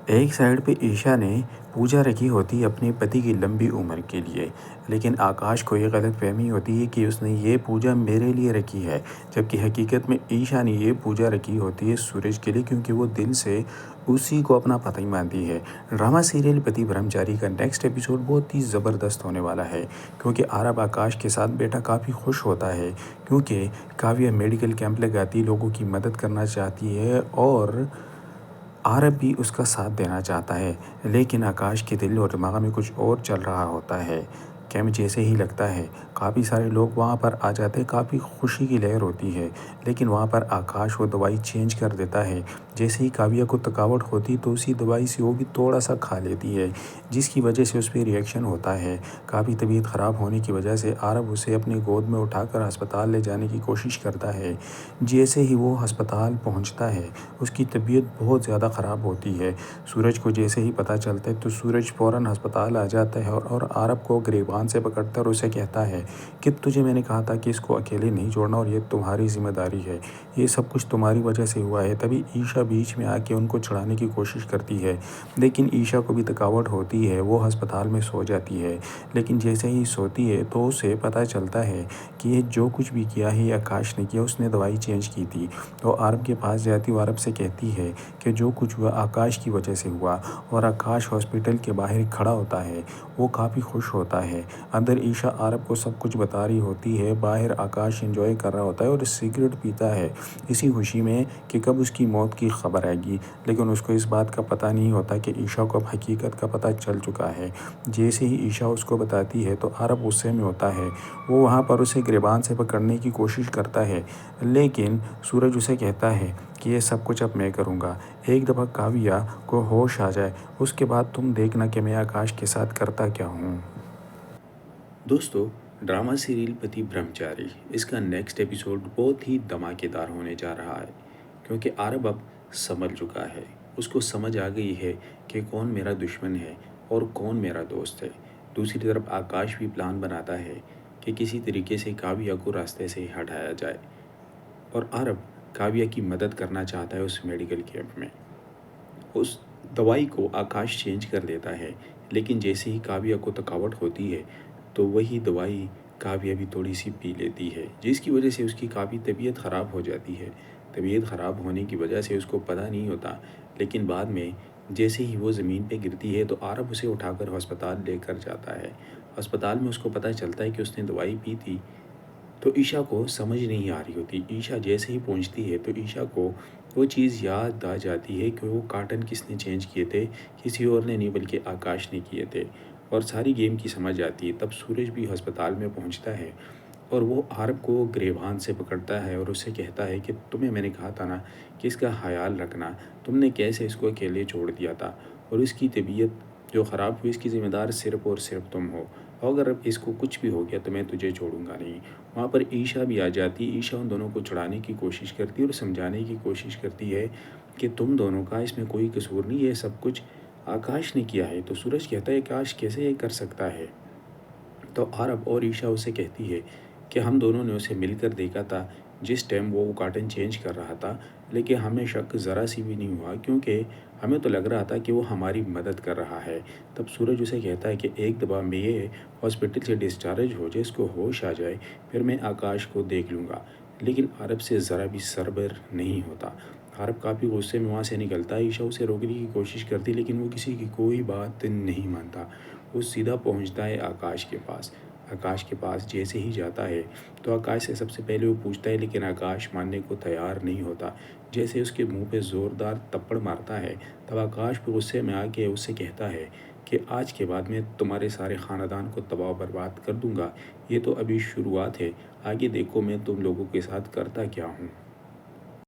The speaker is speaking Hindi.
एक साइड पे ईशा ने पूजा रखी होती है अपने पति की लंबी उम्र के लिए, लेकिन आकाश को ये गलतफहमी होती है कि उसने ये पूजा मेरे लिए रखी है, जबकि हकीकत में ईशा ने ये पूजा रखी होती है सूरज के लिए, क्योंकि वो दिल से उसी को अपना पति मानती है। ड्रामा सीरियल पति ब्रह्मचारी का नेक्स्ट एपिसोड बहुत ही ज़बरदस्त होने वाला है, क्योंकि आरब आकाश के साथ बेटा काफ़ी खुश होता है, क्योंकि काव्या मेडिकल कैंप लगाती, लोगों की मदद करना चाहती है और आरब भी उसका साथ देना चाहता है। लेकिन आकाश के दिल और दिमाग में कुछ और चल रहा होता है। कैंप जैसे ही लगता है, काफ़ी सारे लोग वहाँ पर आ जाते हैं, काफ़ी खुशी की लहर होती है। लेकिन वहाँ पर आकाश वो दवाई चेंज कर देता है। जैसे ही काव्या को थकावट होती तो उसी दवाई से वो भी थोड़ा सा खा लेती है, जिसकी वजह से उस पर रिएक्शन होता है। काफ़ी तबीयत ख़राब होने की वजह से आरब उसे अपनी गोद में उठाकर अस्पताल ले जाने की कोशिश करता है। जैसे ही वो अस्पताल पहुँचता है, उसकी तबीयत बहुत ज़्यादा ख़राब होती है। सूरज को जैसे ही पता चलता है तो सूरज फ़ौरन अस्पताल आ जाता है और आरब को गिरबान से पकड़ता है और उसे कहता है कि तुझे मैंने कहा था कि इसको अकेले नहीं छोड़ना और ये तुम्हारी ज़िम्मेदारी है। ये सब कुछ तुम्हारी वजह से हुआ है। तभी ईशा बीच में आके उनको छुड़ाने की कोशिश करती है, लेकिन ईशा को भी थकावट होती है, वो अस्पताल में सो जाती है। लेकिन जैसे ही सोती है तो उसे पता चलता है कि ये जो कुछ भी किया है ये आकाश ने किया, उसने दवाई चेंज की थी। तो आरब के पास जाती और आरब से कहती है कि जो कुछ हुआ आकाश की वजह से हुआ, और आकाश हॉस्पिटल के बाहर खड़ा होता है। वो काफ़ी खुश होता है। अंदर ईशा आरब को सब कुछ बता रही होती है, बाहर आकाश एंजॉय कर रहा होता है और सिगरेट पीता है, इसी खुशी में कि कब उसकी मौत की खबर आएगी। लेकिन उसको इस बात का पता नहीं होता कि ईशा को अब हकीकत का पता चल चुका है। जैसे ही ईशा उसको बताती है तो आरब गुस्से में होता है। वो वहाँ पर उसे गिरबान से पकड़ने की कोशिश करता है, लेकिन सूरज उसे कहता है कि ये सब कुछ अब मैं करूँगा। एक दफ़ा काव्या को होश आ जाए, उसके बाद तुम देखना कि मैं आकाश के साथ करता क्या हूँ। दोस्तों, ड्रामा सीरियल पति ब्रह्मचारी इसका नेक्स्ट एपिसोड बहुत ही धमाकेदार होने जा रहा है, क्योंकि आरब अब समझ चुका है। उसको समझ आ गई है कि कौन मेरा दुश्मन है और कौन मेरा दोस्त है। दूसरी तरफ आकाश भी प्लान बनाता है कि किसी तरीके से काव्या को रास्ते से हटाया जाए, और आरब काव्या की मदद करना चाहता है उस मेडिकल कैंप में। उस दवाई को आकाश चेंज कर देता है, लेकिन जैसे ही काव्या को थकावट होती है तो वही दवाई काव्या भी थोड़ी सी पी लेती है, जिसकी वजह से उसकी काफ़ी तबीयत ख़राब हो जाती है। तबीयत ख़राब होने की वजह से उसको पता नहीं होता, लेकिन बाद में जैसे ही वो ज़मीन पे गिरती है तो आरब उसे उठाकर अस्पताल लेकर जाता है। अस्पताल में उसको पता चलता है कि उसने दवाई पी थी। तो ईशा को समझ नहीं आ रही होती। ईशा जैसे ही पहुंचती है तो ईशा को वो चीज़ याद आ जाती है कि वो कार्टन किसने चेंज किए थे, किसी और ने नहीं बल्कि आकाश ने किए थे, और सारी गेम की समझ आती है। तब सूरज भी अस्पताल में पहुंचता है और वो आरब को गिरबान से पकड़ता है और उससे कहता है कि तुम्हें मैंने कहा था ना कि इसका ख्याल रखना, तुमने कैसे इसको अकेले छोड़ दिया था, और इसकी तबीयत जो ख़राब हुई इसकी ज़िम्मेदार सिर्फ़ और सिर्फ तुम हो, और अगर अब इसको कुछ भी हो गया तो मैं तुझे छोड़ूंगा नहीं। वहाँ पर ईशा भी आ जाती। ईशा उन दोनों को छुड़ाने की कोशिश करती है और समझाने की कोशिश करती है कि तुम दोनों का इसमें कोई कसूर नहीं है, सब कुछ आकाश ने किया है। तो सूरज कहता है आकाश कैसे ये कर सकता है। तो आरब और ईशा उसे कहती है कि हम दोनों ने उसे मिलकर देखा था जिस टाइम वो कार्टन चेंज कर रहा था, लेकिन हमें शक ज़रा सी भी नहीं हुआ, क्योंकि हमें तो लग रहा था कि वो हमारी मदद कर रहा है। तब सूरज उसे कहता है कि एक दफ़ा मैं ये हॉस्पिटल से डिस्चार्ज हो जाए, इसको होश आ जाए, फिर मैं आकाश को देख लूँगा। लेकिन अरब से ज़रा भी सरबर नहीं होता। अरब काफ़ी गुस्से में वहाँ से निकलता है। ईशा उसे रोकने की कोशिश करती, लेकिन वो किसी की कोई बात नहीं मानता। वो सीधा पहुँचता है आकाश के पास। आकाश के पास जैसे ही जाता है तो आकाश से सबसे पहले वो पूछता है, लेकिन आकाश मानने को तैयार नहीं होता। जैसे उसके मुंह पे ज़ोरदार थप्पड़ मारता है, तब आकाश भी गुस्से में आके उससे कहता है कि आज के बाद मैं तुम्हारे सारे ख़ानदान को तबाह बर्बाद कर दूंगा। ये तो अभी शुरुआत है, आगे देखो मैं तुम लोगों के साथ करता क्या हूँ।